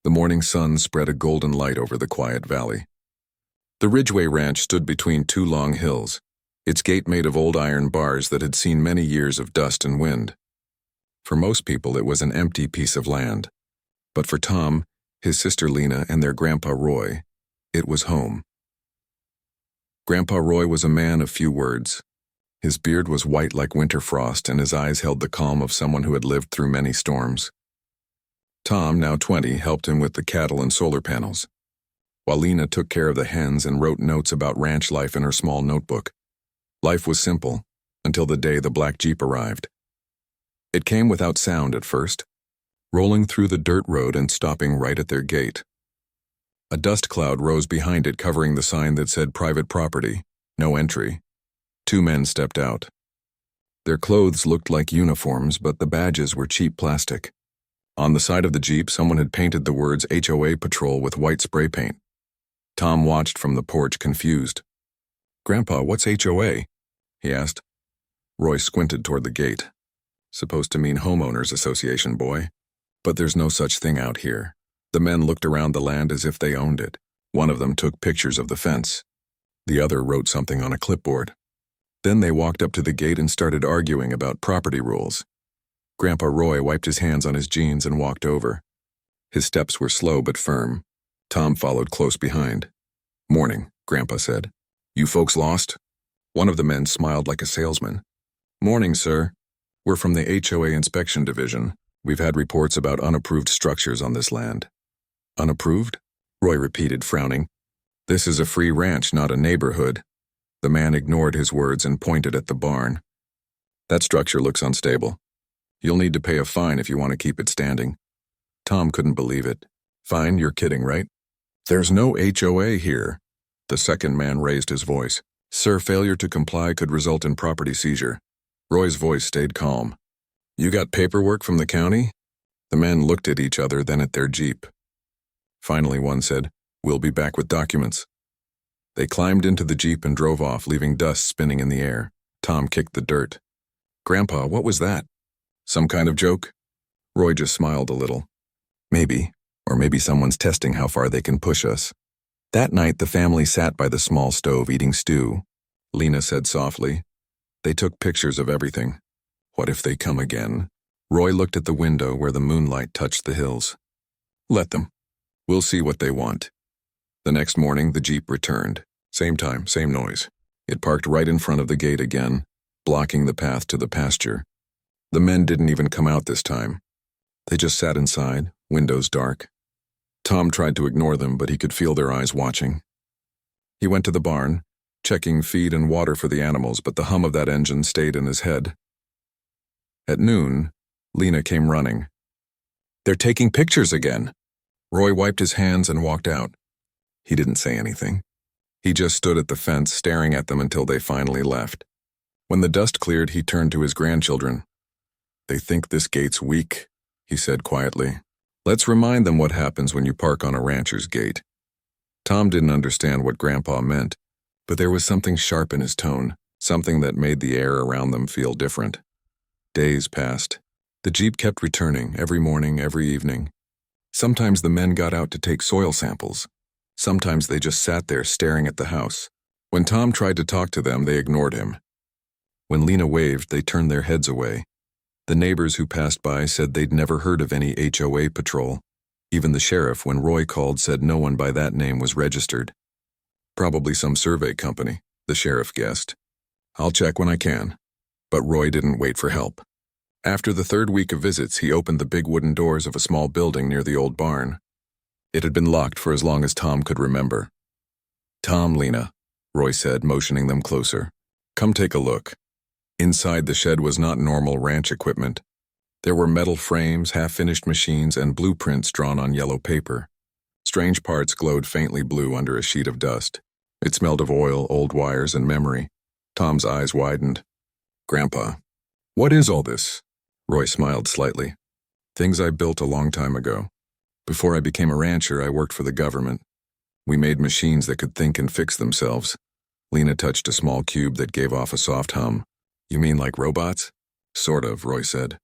The morning sun spread a golden light over the quiet valley. The Ridgeway Ranch stood between two long hills, its gate made of old iron bars that had seen many years of dust and wind. For most people, it was an empty piece of land. But for Tom, his sister Lena, and their Grandpa Roy, it was home. Grandpa Roy was a man of few words. His beard was white like winter frost, and his eyes held the calm of someone who had lived through many storms. Tom, now 20, helped him with the cattle and solar panels, while Lena took care of the hens and wrote notes about ranch life in her small notebook. Life was simple, until the day the black Jeep arrived. It came without sound at first, rolling through the dirt road and stopping right at their gate. A dust cloud rose behind it, covering the sign that said private property, no entry. Two men stepped out. Their clothes looked like uniforms, but the badges were cheap plastic. On the side of the Jeep, someone had painted the words HOA Patrol with white spray paint. Tom watched from the porch, confused. "Grandpa, what's HOA?" he asked. Roy squinted toward the gate. "Supposed to mean Homeowners Association, boy. But there's no such thing out here." The men looked around the land as if they owned it. One of them took pictures of the fence. The other wrote something on a clipboard. Then they walked up to the gate and started arguing about property rules. Grandpa Roy wiped his hands on his jeans and walked over. His steps were slow but firm. Tom followed close behind. "Morning," Grandpa said. "You folks lost?" One of the men smiled like a salesman. "Morning, sir. We're from the HOA Inspection Division. We've had reports about unapproved structures on this land." "Unapproved?" Roy repeated, frowning. "This is a free ranch, not a neighborhood." The man ignored his words and pointed at the barn. "That structure looks unstable. You'll need to pay a fine if you want to keep it standing." Tom couldn't believe it. "Fine? You're kidding, right?" "There's no HOA here." The second man raised his voice. "Sir, failure to comply could result in property seizure." Roy's voice stayed calm. "You got paperwork from the county?" The men looked at each other, then at their Jeep. Finally, one said, "We'll be back with documents." They climbed into the Jeep and drove off, leaving dust spinning in the air. Tom kicked the dirt. "Grandpa, what was that? Some kind of joke?" Roy just smiled a little. "Maybe. Or maybe someone's testing how far they can push us." That night, the family sat by the small stove eating stew. Lena said softly, "They took pictures of everything. What if they come again?" Roy looked at the window where the moonlight touched the hills. "Let them. We'll see what they want." The next morning, the Jeep returned. Same time, same noise. It parked right in front of the gate again, blocking the path to the pasture. The men didn't even come out this time. They just sat inside, windows dark. Tom tried to ignore them, but he could feel their eyes watching. He went to the barn, checking feed and water for the animals, but the hum of that engine stayed in his head. At noon, Lena came running. "They're taking pictures again." Roy wiped his hands and walked out. He didn't say anything. He just stood at the fence, staring at them until they finally left. When the dust cleared, he turned to his grandchildren. "They think this gate's weak," he said quietly. "Let's remind them what happens when you park on a rancher's gate." Tom didn't understand what Grandpa meant, but there was something sharp in his tone, something that made the air around them feel different. Days passed. The Jeep kept returning, every morning, every evening. Sometimes the men got out to take soil samples. Sometimes they just sat there staring at the house. When Tom tried to talk to them, they ignored him. When Lena waved, they turned their heads away. The neighbors who passed by said they'd never heard of any HOA patrol. Even the sheriff, when Roy called, said no one by that name was registered. "Probably some survey company," the sheriff guessed. "I'll check when I can." But Roy didn't wait for help. After the third week of visits, he opened the big wooden doors of a small building near the old barn. It had been locked for as long as Tom could remember. "Tom, Lena," Roy said, motioning them closer. "Come take a look." Inside the shed was not normal ranch equipment. There were metal frames, half-finished machines, and blueprints drawn on yellow paper. Strange parts glowed faintly blue under a sheet of dust. It smelled of oil, old wires, and memory. Tom's eyes widened. "Grandpa, what is all this?" Roy smiled slightly. "Things I built a long time ago. Before I became a rancher, I worked for the government. We made machines that could think and fix themselves." Lena touched a small cube that gave off a soft hum. "You mean like robots?" "Sort of," Roy said.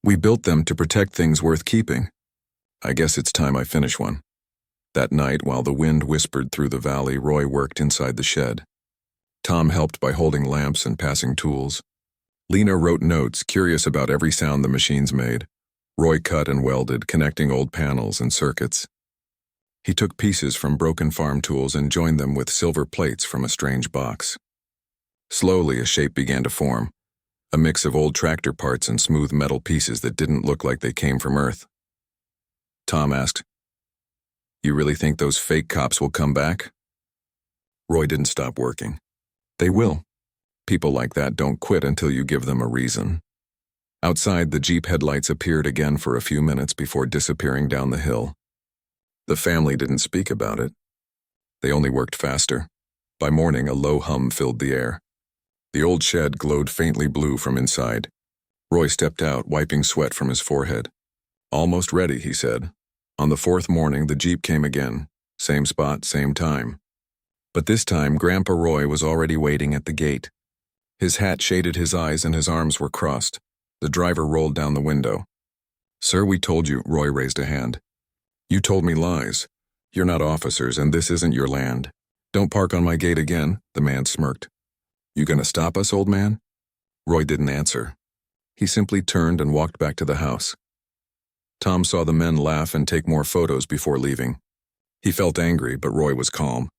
"We built them to protect things worth keeping." I guess it's time I finish one. That night, while the wind whispered through the valley, Roy worked inside the shed. Tom helped by holding lamps and passing tools. Lena wrote notes, curious about every sound the machines made. Roy cut and welded, connecting old panels and circuits. He took pieces from broken farm tools and joined them with silver plates from a strange box. Slowly, a shape began to form, a mix of old tractor parts and smooth metal pieces that didn't look like they came from Earth. Tom asked, "You really think those fake cops will come back?" Roy didn't stop working. "They will. People like that don't quit until you give them a reason." Outside, the Jeep headlights appeared again for a few minutes before disappearing down the hill. The family didn't speak about it. They only worked faster. By morning, a low hum filled the air. The old shed glowed faintly blue from inside. Roy stepped out, wiping sweat from his forehead. "Almost ready," he said. On the fourth morning, the Jeep came again. Same spot, same time. But this time, Grandpa Roy was already waiting at the gate. His hat shaded his eyes and his arms were crossed. The driver rolled down the window. "Sir, we told you," Roy raised a hand. "You told me lies. You're not officers, and this isn't your land. Don't park on my gate again," the man smirked. "You gonna stop us, old man?" Roy didn't answer. He simply turned and walked back to the house. Tom saw the men laugh and take more photos before leaving. He felt angry, but Roy was calm.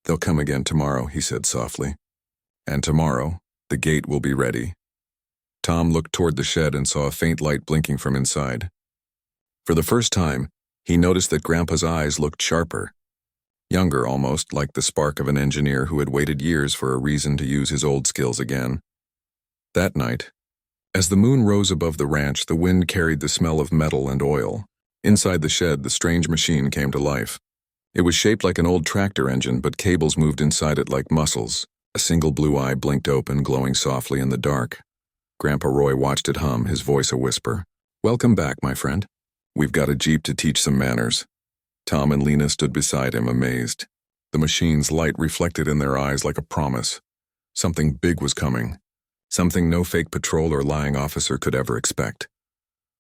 "They'll come again tomorrow," he said softly. "And tomorrow, the gate will be ready." Tom looked toward the shed and saw a faint light blinking from inside. For the first time, he noticed that Grandpa's eyes looked sharper. Younger almost, like the spark of an engineer who had waited years for a reason to use his old skills again. That night, as the moon rose above the ranch, the wind carried the smell of metal and oil. Inside the shed, the strange machine came to life. It was shaped like an old tractor engine, but cables moved inside it like muscles. A single blue eye blinked open, glowing softly in the dark. Grandpa Roy watched it hum, his voice a whisper. "Welcome back, my friend. We've got a Jeep to teach some manners." Tom and Lena stood beside him, amazed. The machine's light reflected in their eyes like a promise. Something big was coming. Something no fake patrol or lying officer could ever expect.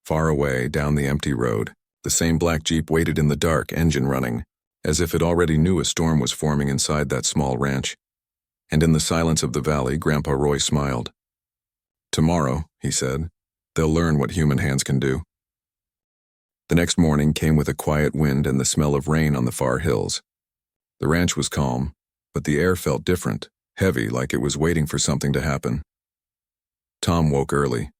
Far away, down the empty road, the same black Jeep waited in the dark, engine running, as if it already knew a storm was forming inside that small ranch. And in the silence of the valley, Grandpa Roy smiled. "Tomorrow," he said, "they'll learn what human hands can do." The next morning came with a quiet wind and the smell of rain on the far hills. The ranch was calm, but the air felt different, heavy, like it was waiting for something to happen. Tom woke early.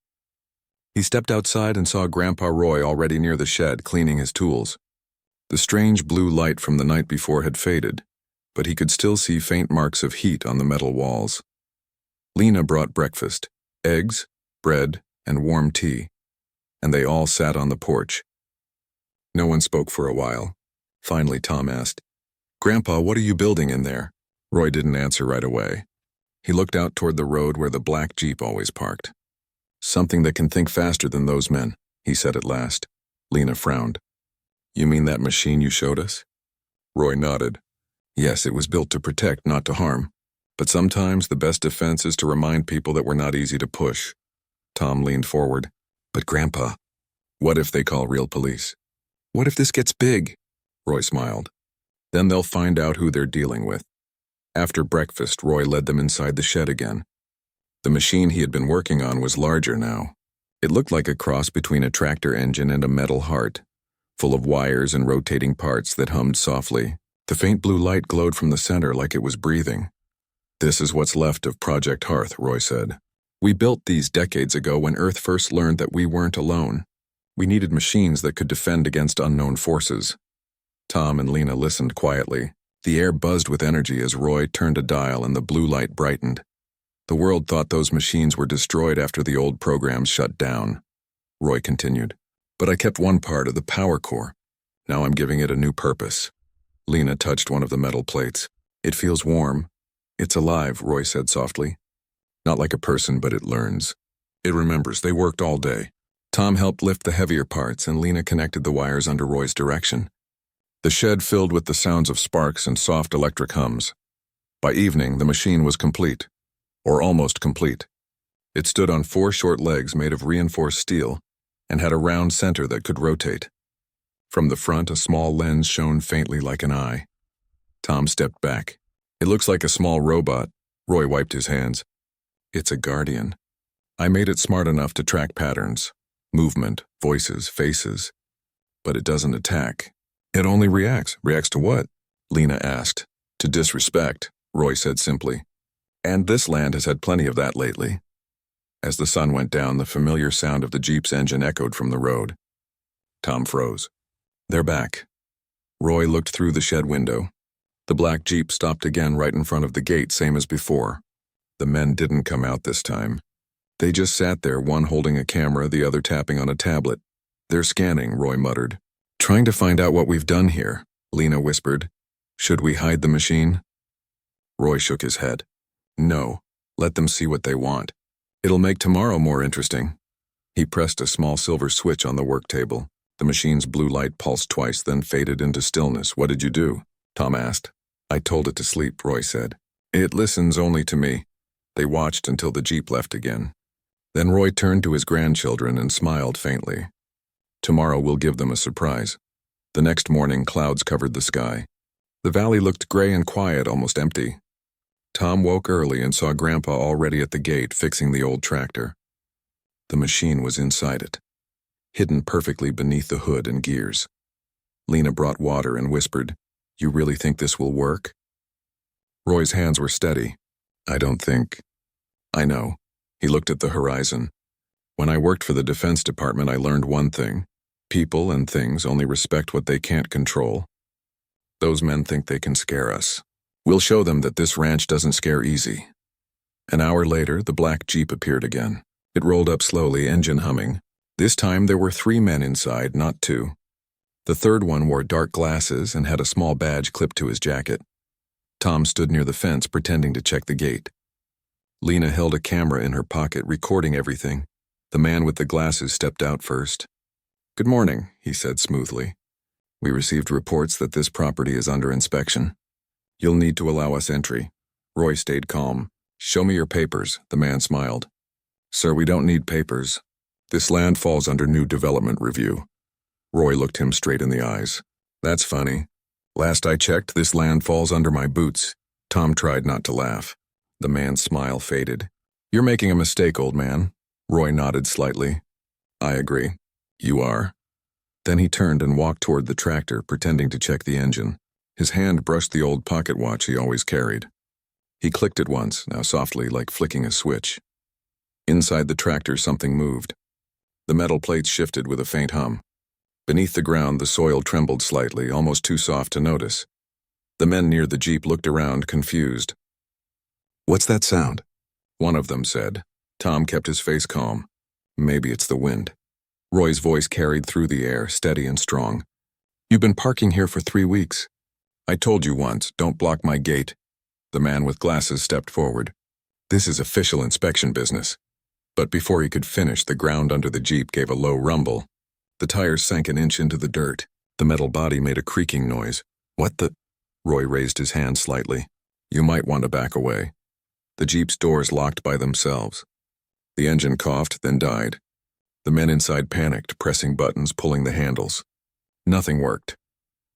He stepped outside and saw Grandpa Roy already near the shed, cleaning his tools. The strange blue light from the night before had faded, but he could still see faint marks of heat on the metal walls. Lena brought breakfast, eggs, bread, and warm tea, and they all sat on the porch. No one spoke for a while. Finally, Tom asked, "Grandpa, what are you building in there?" Roy didn't answer right away. He looked out toward the road where the black Jeep always parked. "Something that can think faster than those men," he said at last. Lena frowned. "You mean that machine you showed us?" Roy nodded. "Yes, it was built to protect, not to harm. But sometimes the best defense is to remind people that we're not easy to push." Tom leaned forward. "But Grandpa, what if they call real police? What if this gets big?" Roy smiled. "Then they'll find out who they're dealing with." After breakfast, Roy led them inside the shed again. The machine he had been working on was larger now. It looked like a cross between a tractor engine and a metal heart, full of wires and rotating parts that hummed softly. The faint blue light glowed from the center like it was breathing. "This is what's left of Project Hearth," Roy said. "We built these decades ago when Earth first learned that we weren't alone. We needed machines that could defend against unknown forces." Tom and Lena listened quietly. The air buzzed with energy as Roy turned a dial and the blue light brightened. The world thought those machines were destroyed after the old programs shut down. Roy continued, "But I kept one part of the power core. Now I'm giving it a new purpose." Lena touched one of the metal plates. "It feels warm. It's alive," Roy said softly. "Not like a person, but it learns. It remembers they worked all day." Tom helped lift the heavier parts and Lena connected the wires under Roy's direction. The shed filled with the sounds of sparks and soft electric hums. By evening, the machine was complete, or almost complete. It stood on 4 short legs made of reinforced steel and had a round center that could rotate. From the front, a small lens shone faintly like an eye. Tom stepped back. It looks like a small robot. Roy wiped his hands. It's a guardian. I made it smart enough to track patterns, movement, voices, faces. But it doesn't attack. It only reacts. Reacts to what? Lena asked. To disrespect, Roy said simply. And this land has had plenty of that lately. As the sun went down, the familiar sound of the Jeep's engine echoed from the road. Tom froze. They're back. Roy looked through the shed window. The black Jeep stopped again right in front of the gate, same as before. The men didn't come out this time. They just sat there, one holding a camera, the other tapping on a tablet. They're scanning, Roy muttered. Trying to find out what we've done here, Lena whispered. Should we hide the machine? Roy shook his head. No, let them see what they want. It'll make tomorrow more interesting. He pressed a small silver switch on the work table. The machine's blue light pulsed twice, then faded into stillness. What did you do? Tom asked. I told it to sleep, Roy said. It listens only to me. They watched until the Jeep left again. Then Roy turned to his grandchildren and smiled faintly. Tomorrow we'll give them a surprise. The next morning, clouds covered the sky. The valley looked gray and quiet, almost empty. Tom woke early and saw Grandpa already at the gate fixing the old tractor. The machine was inside it, hidden perfectly beneath the hood and gears. Lena brought water and whispered, You really think this will work? Roy's hands were steady. I don't think. I know. He looked at the horizon. When I worked for the Defense Department, I learned one thing. People and things only respect what they can't control. Those men think they can scare us. We'll show them that this ranch doesn't scare easy. An hour later, the black Jeep appeared again. It rolled up slowly, engine humming. This time there were 3 men inside, not 2. The third one wore dark glasses and had a small badge clipped to his jacket. Tom stood near the fence, pretending to check the gate. Lena held a camera in her pocket, recording everything. The man with the glasses stepped out first. Good morning, he said smoothly. We received reports that this property is under inspection. You'll need to allow us entry. Roy stayed calm. Show me your papers, the man smiled. Sir, we don't need papers. This land falls under new development review. Roy looked him straight in the eyes. That's funny. Last I checked, this land falls under my boots. Tom tried not to laugh. The man's smile faded. You're making a mistake, old man. Roy nodded slightly. I agree. You are. Then he turned and walked toward the tractor, pretending to check the engine. His hand brushed the old pocket watch he always carried. He clicked it once, now softly, like flicking a switch. Inside the tractor, something moved. The metal plates shifted with a faint hum. Beneath the ground, the soil trembled slightly, almost too soft to notice. The men near the Jeep looked around, confused. What's that sound? One of them said. Tom kept his face calm. Maybe it's the wind. Roy's voice carried through the air, steady and strong. You've been parking here for 3 weeks. I told you once, don't block my gate. The man with glasses stepped forward. This is official inspection business. But before he could finish, the ground under the Jeep gave a low rumble. The tires sank an inch into the dirt. The metal body made a creaking noise. What the? Roy raised his hand slightly. You might want to back away. The Jeep's doors locked by themselves. The engine coughed, then died. The men inside panicked, pressing buttons, pulling the handles. Nothing worked.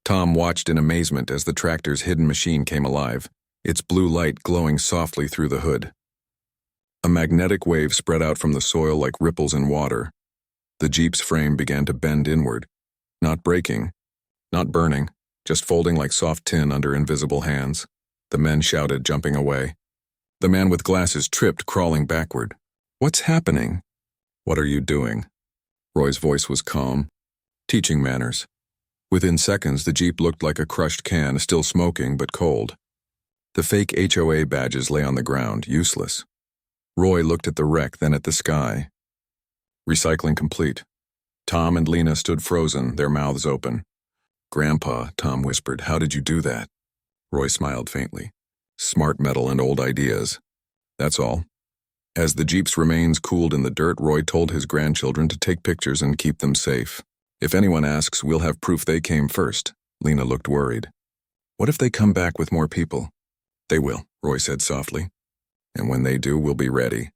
Tom watched in amazement as the tractor's hidden machine came alive, its blue light glowing softly through the hood. A magnetic wave spread out from the soil like ripples in water. The Jeep's frame began to bend inward, not breaking, not burning, just folding like soft tin under invisible hands. The men shouted, jumping away. The man with glasses tripped, crawling backward. What's happening? What are you doing? Roy's voice was calm. Teaching manners. Within seconds, the Jeep looked like a crushed can, still smoking but cold. The fake HOA badges lay on the ground, useless. Roy looked at the wreck, then at the sky. Recycling complete. Tom and Lena stood frozen, their mouths open. Grandpa, Tom whispered, how did you do that? Roy smiled faintly. Smart metal and old ideas. That's all. As the Jeep's remains cooled in the dirt, Roy told his grandchildren to take pictures and keep them safe. If anyone asks, we'll have proof they came first. Lena looked worried. What if they come back with more people? They will, Roy said softly. And when they do, we'll be ready.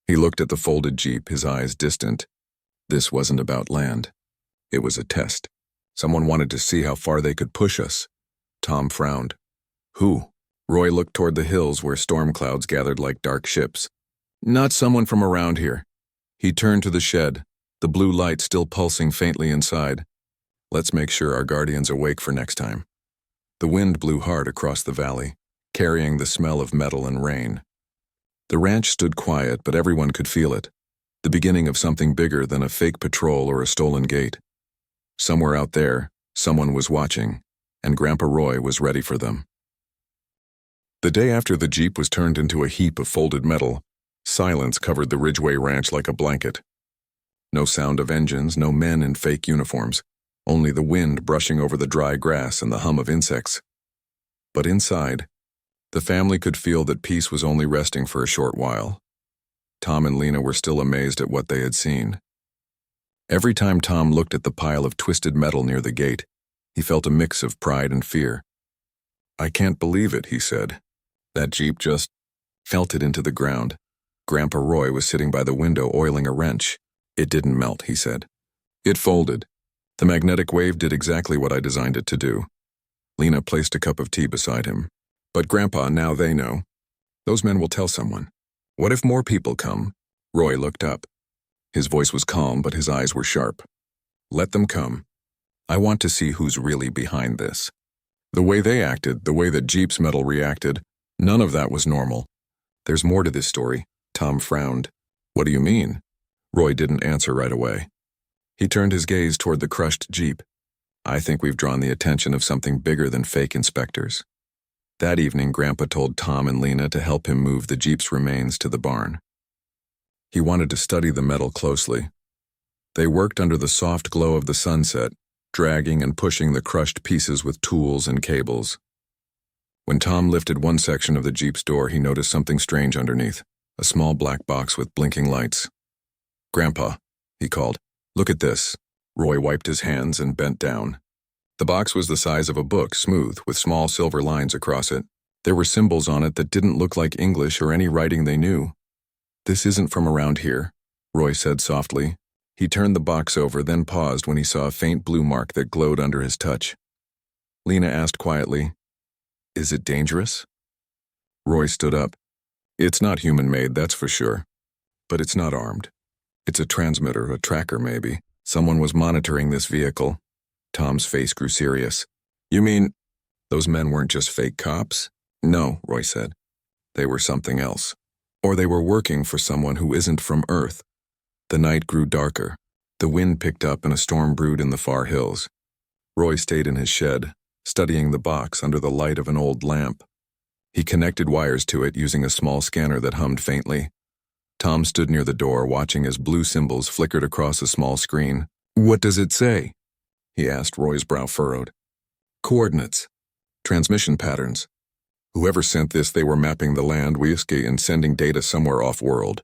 He looked at the folded Jeep, his eyes distant. This wasn't about land. It was a test. Someone wanted to see how far they could push us. Tom frowned. Who? Roy looked toward the hills where storm clouds gathered like dark ships. Not someone from around here. He turned to the shed, the blue light still pulsing faintly inside. Let's make sure our guardian's awake for next time. The wind blew hard across the valley, carrying the smell of metal and rain. The ranch stood quiet, but everyone could feel it. The beginning of something bigger than a fake patrol or a stolen gate. Somewhere out there, someone was watching, and Grandpa Roy was ready for them. The day after the Jeep was turned into a heap of folded metal, silence covered the Ridgeway Ranch like a blanket. No sound of engines, no men in fake uniforms, only the wind brushing over the dry grass and the hum of insects. But inside, the family could feel that peace was only resting for a short while. Tom and Lena were still amazed at what they had seen. Every time Tom looked at the pile of twisted metal near the gate, he felt a mix of pride and fear. I can't believe it, he said. That Jeep just melted into the ground. Grandpa Roy was sitting by the window oiling a wrench. It didn't melt, he said. It folded. The magnetic wave did exactly what I designed it to do. Lena placed a cup of tea beside him. But Grandpa, now they know. Those men will tell someone. What if more people come? Roy looked up. His voice was calm, but his eyes were sharp. Let them come. I want to see who's really behind this. The way they acted, the way that Jeep's metal reacted, none of that was normal. There's more to this story. Tom frowned. What do you mean? Roy didn't answer right away. He turned his gaze toward the crushed Jeep. I think we've drawn the attention of something bigger than fake inspectors. That evening, Grandpa told Tom and Lena to help him move the Jeep's remains to the barn. He wanted to study the metal closely. They worked under the soft glow of the sunset, dragging and pushing the crushed pieces with tools and cables. When Tom lifted one section of the Jeep's door, he noticed something strange underneath, a small black box with blinking lights. Grandpa, he called, look at this. Roy wiped his hands and bent down. The box was the size of a book, smooth, with small silver lines across it. There were symbols on it that didn't look like English or any writing they knew. This isn't from around here, Roy said softly. He turned the box over, then paused when he saw a faint blue mark that glowed under his touch. Lena asked quietly, Is it dangerous? Roy stood up. It's not human-made, that's for sure. But it's not armed. It's a transmitter, a tracker maybe. Someone was monitoring this vehicle. Tom's face grew serious. You mean, those men weren't just fake cops? No, Roy said. They were something else. Or they were working for someone who isn't from Earth. The night grew darker. The wind picked up and a storm brewed in the far hills. Roy stayed in his shed, studying the box under the light of an old lamp. He connected wires to it using a small scanner that hummed faintly. Tom stood near the door, watching as blue symbols flickered across a small screen. What does it say? He asked, Roy's brow furrowed. Coordinates. Transmission patterns. Whoever sent this, they were mapping the land we escaped and sending data somewhere off-world.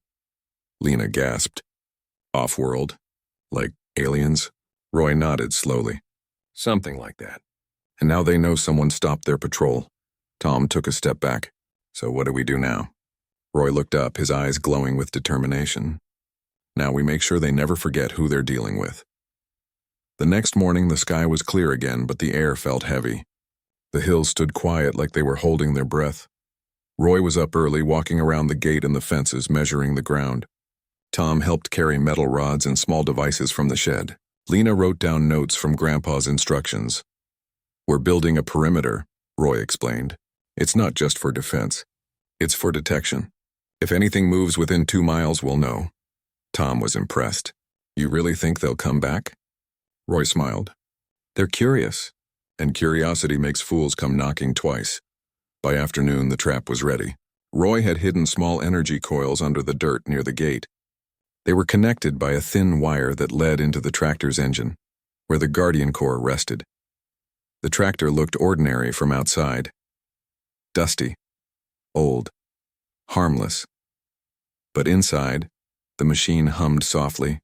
Lena gasped. Off-world? Like aliens? Roy nodded slowly. Something like that. And now they know someone stopped their patrol. Tom took a step back. So what do we do now? Roy looked up, his eyes glowing with determination. Now we make sure they never forget who they're dealing with. The next morning, the sky was clear again, but the air felt heavy. The hills stood quiet like they were holding their breath. Roy was up early, walking around the gate and the fences, measuring the ground. Tom helped carry metal rods and small devices from the shed. Lena wrote down notes from Grandpa's instructions. We're building a perimeter, Roy explained. It's not just for defense. It's for detection. If anything moves within 2 miles, we'll know. Tom was impressed. You really think they'll come back? Roy smiled. They're curious, and curiosity makes fools come knocking twice. By afternoon, the trap was ready. Roy had hidden small energy coils under the dirt near the gate. They were connected by a thin wire that led into the tractor's engine, where the guardian core rested. The tractor looked ordinary from outside. Dusty, old, harmless. But inside, the machine hummed softly,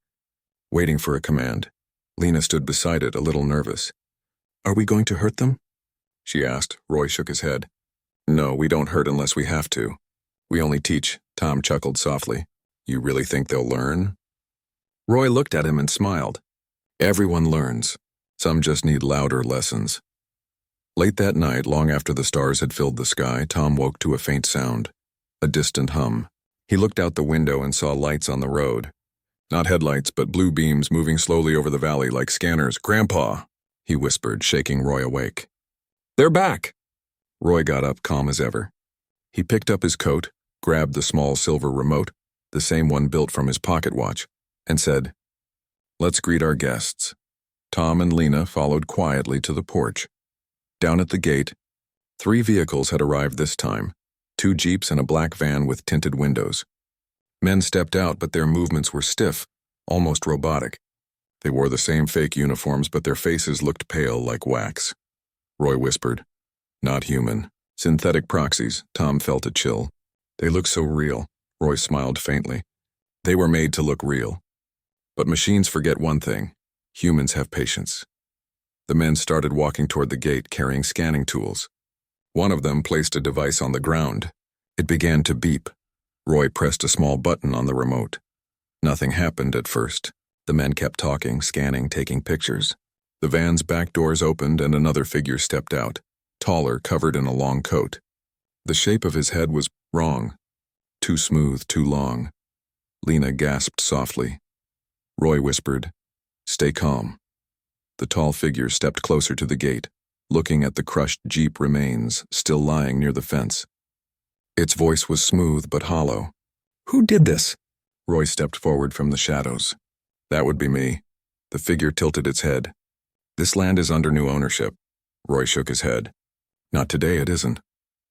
waiting for a command. Lena stood beside it, a little nervous. Are we going to hurt them? She asked. Roy shook his head. No, we don't hurt unless we have to. We only teach, Tom chuckled softly. You really think they'll learn? Roy looked at him and smiled. Everyone learns. Some just need louder lessons. Late that night, long after the stars had filled the sky, Tom woke to a faint sound, a distant hum. He looked out the window and saw lights on the road. Not headlights, but blue beams moving slowly over the valley like scanners. "Grandpa," he whispered, shaking Roy awake. "They're back!" Roy got up, calm as ever. He picked up his coat, grabbed the small silver remote, the same one built from his pocket watch, and said, "Let's greet our guests." Tom and Lena followed quietly to the porch. Down at the gate, 3 vehicles had arrived this time, 2 Jeeps and a black van with tinted windows. Men stepped out, but their movements were stiff, almost robotic. They wore the same fake uniforms, but their faces looked pale like wax. Roy whispered, "Not human. Synthetic proxies." Tom felt a chill. "They look so real." Roy smiled faintly. "They were made to look real. But machines forget one thing. Humans have patience." The men started walking toward the gate, carrying scanning tools. One of them placed a device on the ground. It began to beep. Roy pressed a small button on the remote. Nothing happened at first. The men kept talking, scanning, taking pictures. The van's back doors opened and another figure stepped out, taller, covered in a long coat. The shape of his head was wrong. Too smooth, too long. Lena gasped softly. Roy whispered, "Stay calm." The tall figure stepped closer to the gate, looking at the crushed Jeep remains still lying near the fence. Its voice was smooth but hollow. "Who did this?" Roy stepped forward from the shadows. "That would be me." The figure tilted its head. "This land is under new ownership." Roy shook his head. "Not today, it isn't."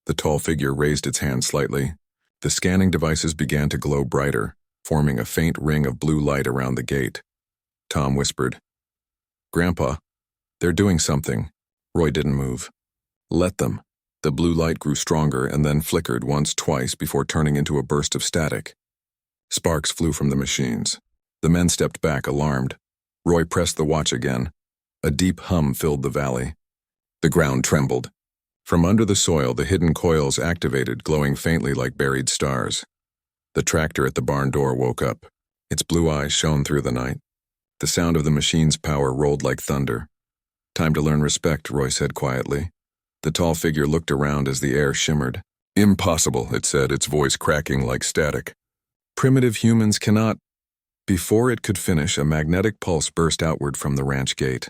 The tall figure raised its hand slightly. The scanning devices began to glow brighter, forming a faint ring of blue light around the gate. Tom whispered, "Grandpa, they're doing something." Roy didn't move. "Let them." The blue light grew stronger and then flickered once, twice before turning into a burst of static. Sparks flew from the machines. The men stepped back, alarmed. Roy pressed the watch again. A deep hum filled the valley. The ground trembled. From under the soil, the hidden coils activated, glowing faintly like buried stars. The tractor at the barn door woke up. Its blue eyes shone through the night. The sound of the machine's power rolled like thunder. "Time to learn respect," Roy said quietly. The tall figure looked around as the air shimmered. "Impossible," it said, its voice cracking like static. "Primitive humans cannot—" Before it could finish, a magnetic pulse burst outward from the ranch gate.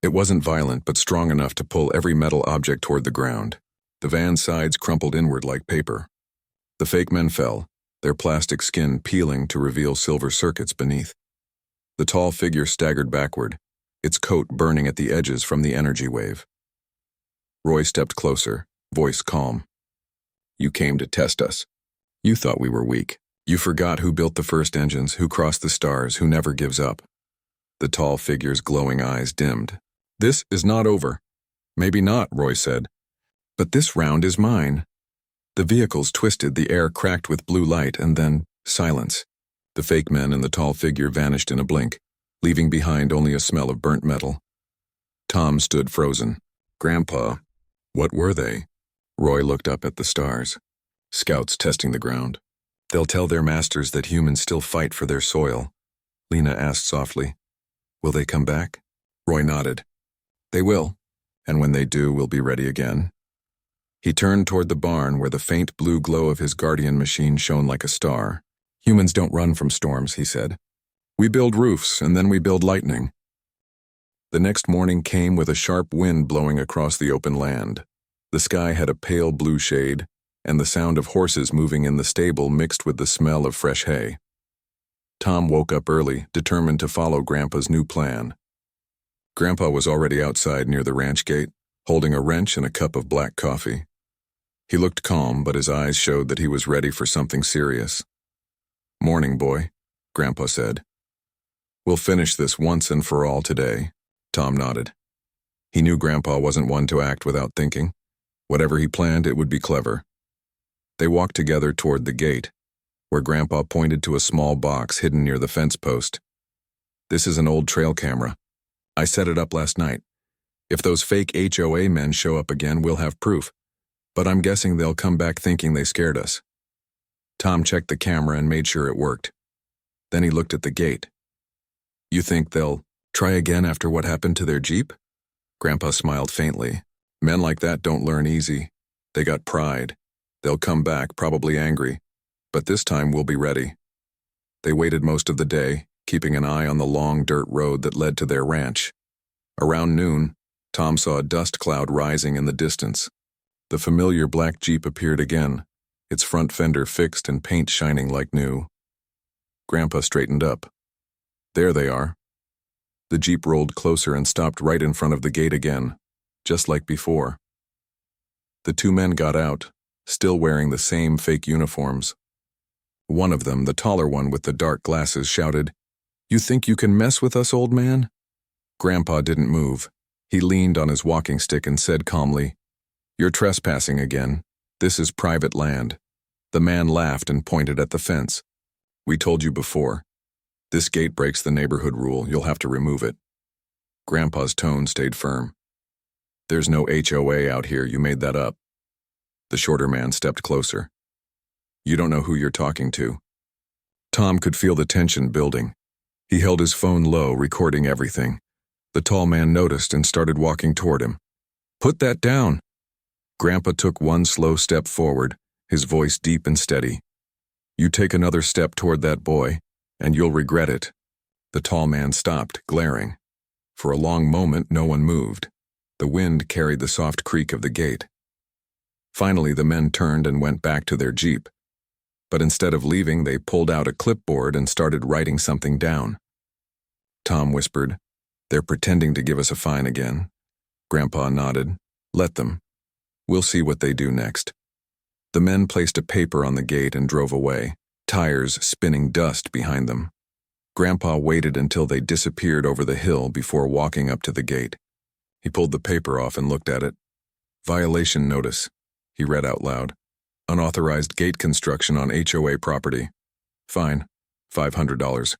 It wasn't violent, but strong enough to pull every metal object toward the ground. The van's sides crumpled inward like paper. The fake men fell, their plastic skin peeling to reveal silver circuits beneath. The tall figure staggered backward, its coat burning at the edges from the energy wave. Roy stepped closer, voice calm. "You came to test us. You thought we were weak. You forgot who built the first engines, who crossed the stars, who never gives up." The tall figure's glowing eyes dimmed. "This is not over." "Maybe not," Roy said. "But this round is mine." The vehicles twisted, the air cracked with blue light, and then silence. The fake men and the tall figure vanished in a blink, leaving behind only a smell of burnt metal. Tom stood frozen. "Grandpa, what were they?" Roy looked up at the stars. "Scouts testing the ground. They'll tell their masters that humans still fight for their soil." Lena asked softly, "Will they come back?" Roy nodded. "They will, and when they do, we'll be ready again." He turned toward the barn where the faint blue glow of his guardian machine shone like a star. "Humans don't run from storms," he said. "We build roofs, and then we build lightning." The next morning came with a sharp wind blowing across the open land. The sky had a pale blue shade, and the sound of horses moving in the stable mixed with the smell of fresh hay. Tom woke up early, determined to follow Grandpa's new plan. Grandpa was already outside near the ranch gate, holding a wrench and a cup of black coffee. He looked calm, but his eyes showed that he was ready for something serious. "Morning, boy," Grandpa said. "We'll finish this once and for all today." Tom nodded. He knew Grandpa wasn't one to act without thinking. Whatever he planned, it would be clever. They walked together toward the gate, where Grandpa pointed to a small box hidden near the fence post. "This is an old trail camera. I set it up last night. If those fake HOA men show up again, we'll have proof. But I'm guessing they'll come back thinking they scared us." Tom checked the camera and made sure it worked. Then he looked at the gate. "You think they'll Try again after what happened to their Jeep? Grandpa smiled faintly. Men like that don't learn easy. They got pride. They'll come back, probably angry. But this time we'll be ready. They waited most of the day, keeping an eye on the long dirt road that led to their ranch. Around noon, Tom saw a dust cloud rising in the distance. The familiar black Jeep appeared again, its front fender fixed and paint shining like new. Grandpa straightened up. There they are. The Jeep rolled closer and stopped right in front of the gate again, just like before. The two men got out, still wearing the same fake uniforms. One of them, the taller one with the dark glasses, shouted, "You think you can mess with us, old man?" Grandpa didn't move. He leaned on his walking stick and said calmly, "You're trespassing again. This is private land." The man laughed and pointed at the fence. "We told you before. This gate breaks the neighborhood rule. You'll have to remove it." Grandpa's tone stayed firm. "There's no HOA out here. You made that up." The shorter man stepped closer. "You don't know who you're talking to." Tom could feel the tension building. He held his phone low, recording everything. The tall man noticed and started walking toward him. "Put that down." Grandpa took one slow step forward, his voice deep and steady. "You take another step toward that boy, and you'll regret it." The tall man stopped, glaring. For a long moment, no one moved. The wind carried the soft creak of the gate. Finally, the men turned and went back to their Jeep. But instead of leaving, they pulled out a clipboard and started writing something down. Tom whispered, "They're pretending to give us a fine again." Grandpa nodded. "Let them. We'll see what they do next." The men placed a paper on the gate and drove away, tires spinning dust behind them. Grandpa waited until they disappeared over the hill before walking up to the gate. He pulled the paper off and looked at it. "Violation notice," he read out loud. "Unauthorized gate construction on HOA property. Fine, $500.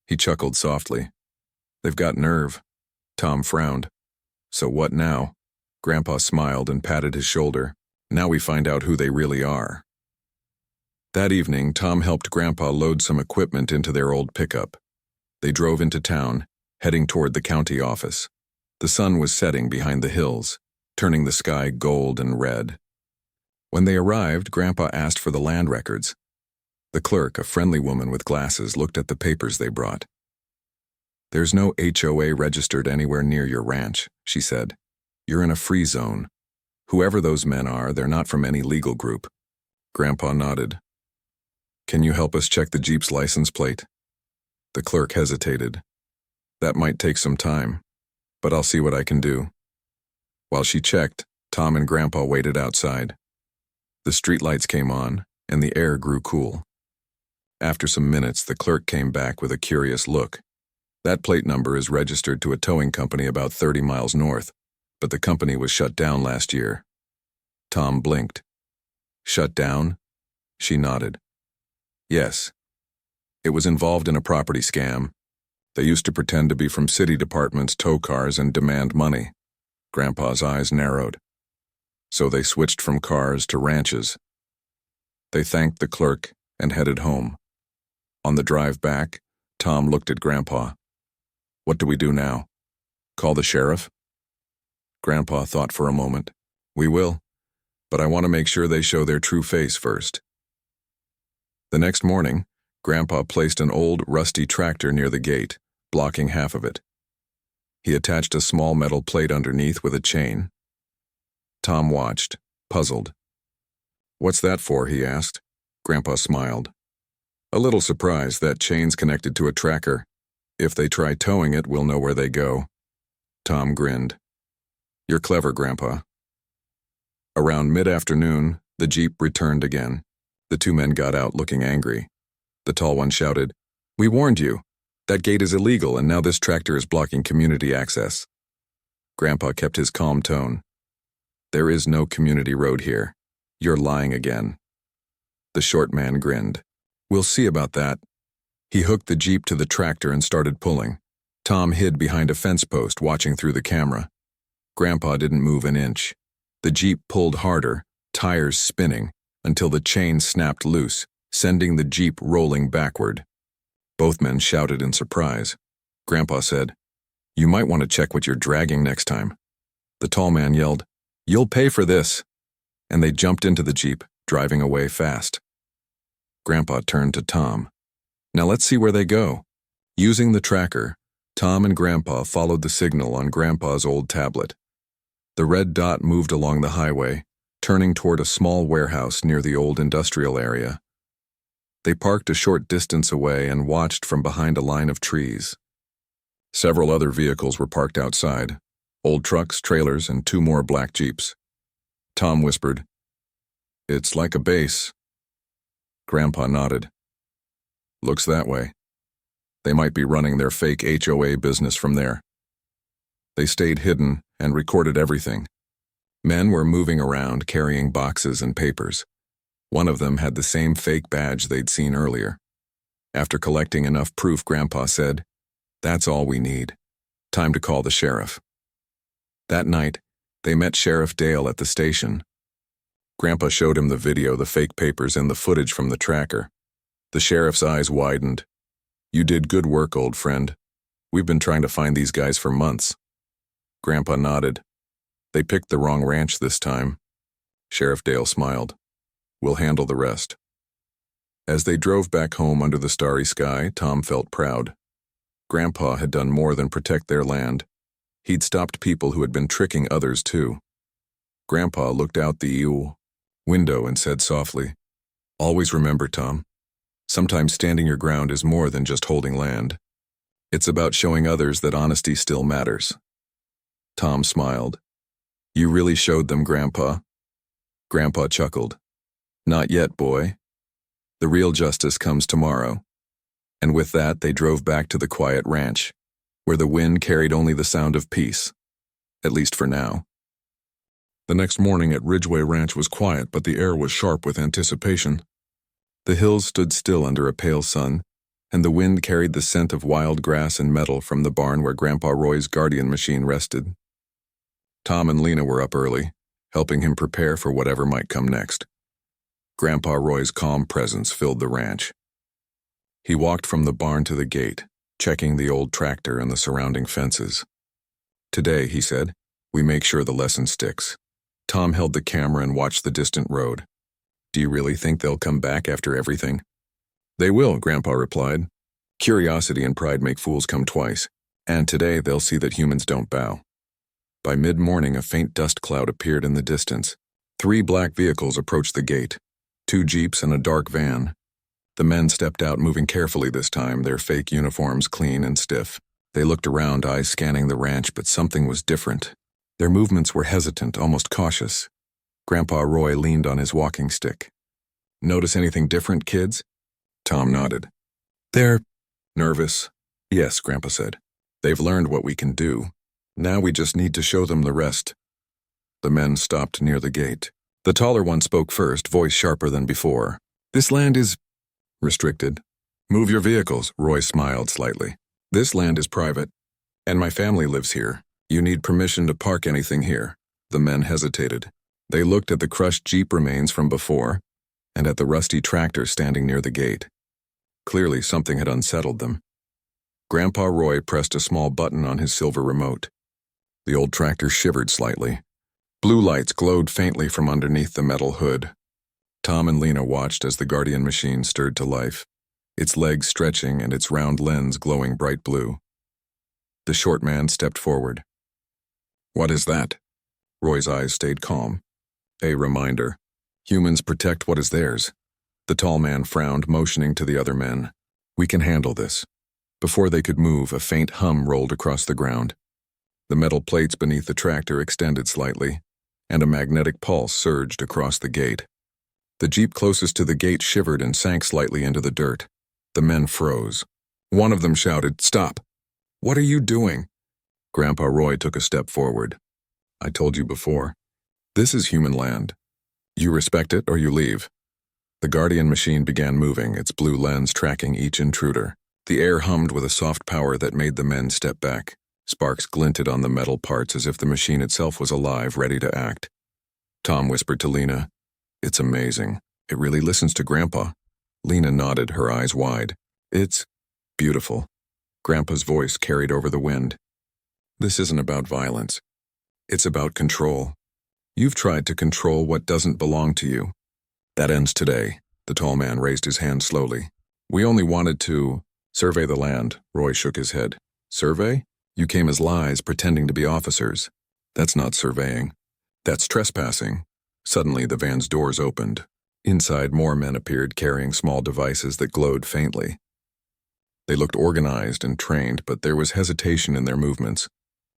He chuckled softly. "They've got nerve." Tom frowned. "So what now?" Grandpa smiled and patted his shoulder. "Now we find out who they really are." That evening, Tom helped Grandpa load some equipment into their old pickup. They drove into town, heading toward the county office. The sun was setting behind the hills, turning the sky gold and red. When they arrived, Grandpa asked for the land records. The clerk, a friendly woman with glasses, looked at the papers they brought. "There's no HOA registered anywhere near your ranch," she said. "You're in a free zone. Whoever those men are, they're not from any legal group." Grandpa nodded. "Can you help us check the Jeep's license plate?" The clerk hesitated. "That might take some time, but I'll see what I can do." While she checked, Tom and Grandpa waited outside. The streetlights came on, and the air grew cool. After some minutes, the clerk came back with a curious look. "That plate number is registered to a towing company about 30 miles north, but the company was shut down last year." Tom blinked. "Shut down?" She nodded. "Yes. It was involved in a property scam. They used to pretend to be from city departments' tow cars and demand money." Grandpa's eyes narrowed. "So they switched from cars to ranches." They thanked the clerk and headed home. On the drive back, Tom looked at Grandpa. "What do we do now? Call the sheriff?" Grandpa thought for a moment. "We will, but I want to make sure they show their true face first." The next morning, Grandpa placed an old, rusty tractor near the gate, blocking half of it. He attached a small metal plate underneath with a chain. Tom watched, puzzled. "What's that for?" he asked. Grandpa smiled. "A little surprised that chain's connected to a tracker. If they try towing it, we'll know where they go." Tom grinned. "You're clever, Grandpa." Around mid-afternoon, the Jeep returned again. The two men got out looking angry. The tall one shouted, "We warned you. That gate is illegal, and now this tractor is blocking community access." Grandpa kept his calm tone. "There is no community road here. You're lying again." The short man grinned. "We'll see about that." He hooked the Jeep to the tractor and started pulling. Tom hid behind a fence post, watching through the camera. Grandpa didn't move an inch. The Jeep pulled harder, tires spinning, until the chain snapped loose, sending the Jeep rolling backward. Both men shouted in surprise. Grandpa said, You might want to check what you're dragging next time. The tall man yelled, "You'll pay for this!" And they jumped into the Jeep, driving away fast. Grandpa turned to Tom. "Now let's see where they go." Using the tracker, Tom and Grandpa followed the signal on Grandpa's old tablet. The red dot moved along the highway, turning toward a small warehouse near the old industrial area. They parked a short distance away and watched from behind a line of trees. Several other vehicles were parked outside, old trucks, trailers, and 2 more black Jeeps. Tom whispered, "It's like a base." Grandpa nodded. "Looks that way. They might be running their fake HOA business from there." They stayed hidden and recorded everything. Men were moving around carrying boxes and papers. One of them had the same fake badge they'd seen earlier. After collecting enough proof, Grandpa said, "That's all we need. Time to call the sheriff." That night, they met Sheriff Dale at the station. Grandpa showed him the video, the fake papers, and the footage from the tracker. The sheriff's eyes widened. "You did good work, old friend. We've been trying to find these guys for months." Grandpa nodded. "They picked the wrong ranch this time." Sheriff Dale smiled. "We'll handle the rest." As they drove back home under the starry sky, Tom felt proud. Grandpa had done more than protect their land. He'd stopped people who had been tricking others too. Grandpa looked out the window and said softly, "Always remember, Tom, sometimes standing your ground is more than just holding land. It's about showing others that honesty still matters." Tom smiled. "You really showed them, Grandpa." Grandpa chuckled. "Not yet, boy. The real justice comes tomorrow." And with that, they drove back to the quiet ranch, where the wind carried only the sound of peace, at least for now. The next morning at Ridgeway Ranch was quiet, but the air was sharp with anticipation. The hills stood still under a pale sun, and the wind carried the scent of wild grass and metal from the barn where Grandpa Roy's guardian machine rested. Tom and Lena were up early, helping him prepare for whatever might come next. Grandpa Roy's calm presence filled the ranch. He walked from the barn to the gate, checking the old tractor and the surrounding fences. "Today," he said, "we make sure the lesson sticks." Tom held the camera and watched the distant road. "Do you really think they'll come back after everything?" "They will," Grandpa replied. "Curiosity and pride make fools come twice, and today they'll see that humans don't bow." By mid-morning, a faint dust cloud appeared in the distance. 3 black vehicles approached the gate, 2 Jeeps and a dark van. The men stepped out, moving carefully this time, their fake uniforms clean and stiff. They looked around, eyes scanning the ranch, but something was different. Their movements were hesitant, almost cautious. Grandpa Roy leaned on his walking stick. "Notice anything different, kids?" Tom nodded. "They're nervous." "Yes," Grandpa said. "They've learned what we can do. Now we just need to show them the rest." The men stopped near the gate. The taller one spoke first, voice sharper than before. "This land is restricted." "Move your vehicles," Roy smiled slightly. "This land is private, and my family lives here. You need permission to park anything here." The men hesitated. They looked at the crushed Jeep remains from before, and at the rusty tractor standing near the gate. Clearly something had unsettled them. Grandpa Roy pressed a small button on his silver remote. The old tractor shivered slightly. Blue lights glowed faintly from underneath the metal hood. Tom and Lena watched as the guardian machine stirred to life, its legs stretching and its round lens glowing bright blue. The short man stepped forward. "What is that?" Roy's eyes stayed calm. "A reminder. Humans protect what is theirs." The tall man frowned, motioning to the other men. "We can handle this." Before they could move, a faint hum rolled across the ground. The metal plates beneath the tractor extended slightly, and a magnetic pulse surged across the gate. The Jeep closest to the gate shivered and sank slightly into the dirt. The men froze. One of them shouted, "Stop! What are you doing?" Grandpa Roy took a step forward. "I told you before. This is human land. You respect it or you leave." The guardian machine began moving, its blue lens tracking each intruder. The air hummed with a soft power that made the men step back. Sparks glinted on the metal parts as if the machine itself was alive, ready to act. Tom whispered to Lena, "It's amazing. It really listens to Grandpa." Lena nodded, her eyes wide. "It's beautiful." Grandpa's voice carried over the wind. This isn't about violence. It's about control. You've tried to control what doesn't belong to you. That ends today. The tall man raised his hand slowly. We only wanted to survey the land. Roy shook his head. Survey? You came as lies, pretending to be officers. That's not surveying. That's trespassing. Suddenly, the van's doors opened. Inside, more men appeared carrying small devices that glowed faintly. They looked organized and trained, but there was hesitation in their movements.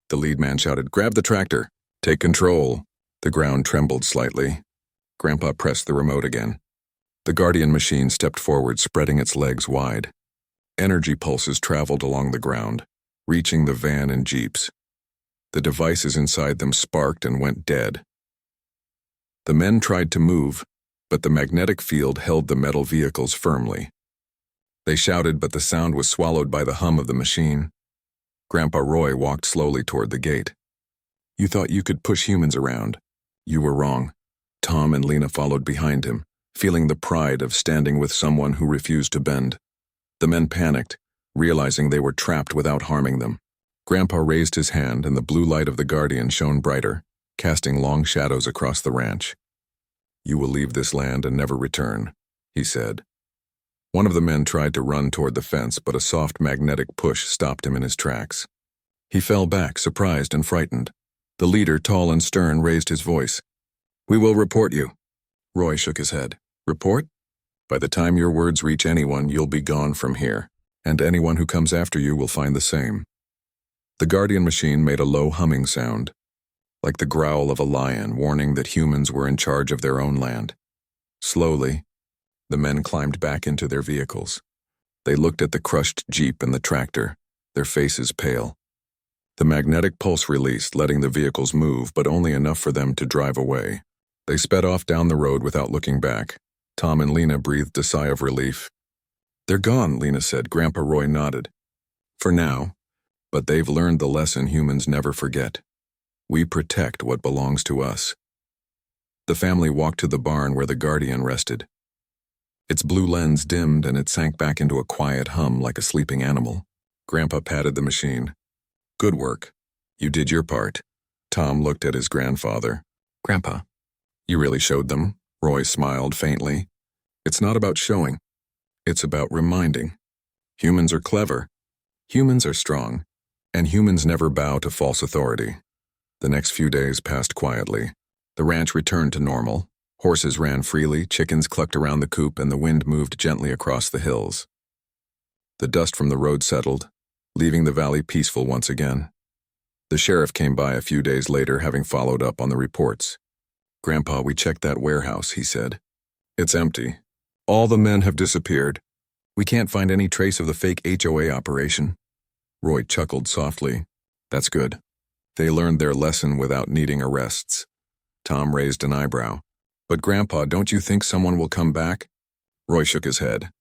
The lead man shouted, "Grab the tractor! Take control!" The ground trembled slightly. Grandpa pressed the remote again. The Guardian machine stepped forward, spreading its legs wide. Energy pulses traveled along the ground, reaching the van and jeeps. The devices inside them sparked and went dead. The men tried to move, but the magnetic field held the metal vehicles firmly. They shouted, but the sound was swallowed by the hum of the machine. Grandpa Roy walked slowly toward the gate. You thought you could push humans around. You were wrong. Tom and Lena followed behind him, feeling the pride of standing with someone who refused to bend. The men panicked, realizing they were trapped without harming them. Grandpa raised his hand, and the blue light of the Guardian shone brighter, casting long shadows across the ranch. You will leave this land and never return, he said. One of the men tried to run toward the fence, but a soft magnetic push stopped him in his tracks. He fell back, surprised and frightened. The leader, tall and stern, raised his voice. We will report you. Roy shook his head. Report? By the time your words reach anyone, you'll be gone from here, and anyone who comes after you will find the same. The Guardian machine made a low humming sound, like the growl of a lion warning that humans were in charge of their own land. Slowly, the men climbed back into their vehicles. They looked at the crushed jeep and the tractor, their faces pale. The magnetic pulse released, letting the vehicles move, but only enough for them to drive away. They sped off down the road without looking back. Tom and Lena breathed a sigh of relief. They're gone, Lena said. Grandpa Roy nodded. For now, but they've learned the lesson humans never forget. We protect what belongs to us. The family walked to the barn where the Guardian rested. Its blue lens dimmed and it sank back into a quiet hum like a sleeping animal. Grandpa patted the machine. Good work. You did your part. Tom looked at his grandfather. Grandpa, you really showed them? Roy smiled faintly. It's not about showing. It's about reminding. Humans are clever. Humans are strong. And humans never bow to false authority. The next few days passed quietly. The ranch returned to normal. Horses ran freely, chickens clucked around the coop, and the wind moved gently across the hills. The dust from the road settled, leaving the valley peaceful once again. The sheriff came by a few days later, having followed up on the reports. Grandpa, we checked that warehouse, he said. It's empty. All the men have disappeared. We can't find any trace of the fake HOA operation. Roy chuckled softly. That's good. They learned their lesson without needing arrests. Tom raised an eyebrow. But Grandpa, don't you think someone will come back? Roy shook his head.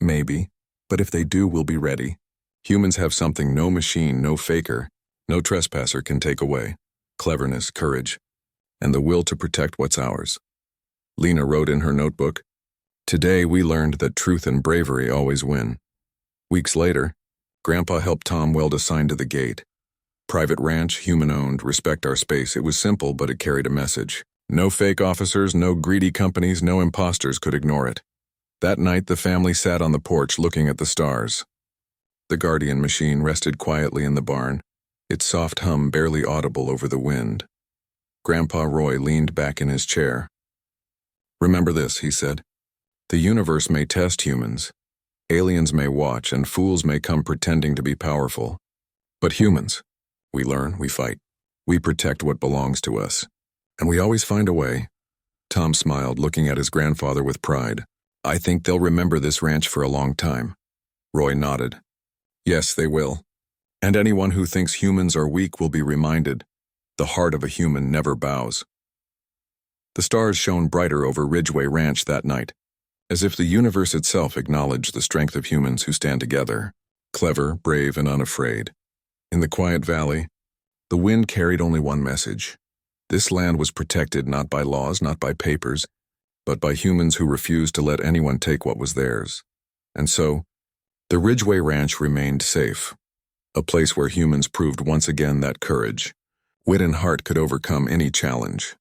Maybe, but if they do, we'll be ready. Humans have something no machine, no faker, no trespasser can take away. Cleverness, courage, and the will to protect what's ours. Lena wrote in her notebook, Today we learned that truth and bravery always win. Weeks later, Grandpa helped Tom weld a sign to the gate. Private ranch, human-owned, respect our space. It was simple, but it carried a message. No fake officers, no greedy companies, no imposters could ignore it. That night, the family sat on the porch looking at the stars. The Guardian machine rested quietly in the barn, its soft hum barely audible over the wind. Grandpa Roy leaned back in his chair. Remember this, he said. The universe may test humans. Aliens may watch, and fools may come pretending to be powerful. But humans, we learn, we fight. We protect what belongs to us. And we always find a way. Tom smiled, looking at his grandfather with pride. I think they'll remember this ranch for a long time. Roy nodded. Yes, they will. And anyone who thinks humans are weak will be reminded, the heart of a human never bows. The stars shone brighter over Ridgeway Ranch that night, as if the universe itself acknowledged the strength of humans who stand together, clever, brave, and unafraid. In the quiet valley, the wind carried only one message. This land was protected not by laws, not by papers, but by humans who refused to let anyone take what was theirs. And so, the Ridgeway Ranch remained safe, a place where humans proved once again that courage, wit and heart could overcome any challenge.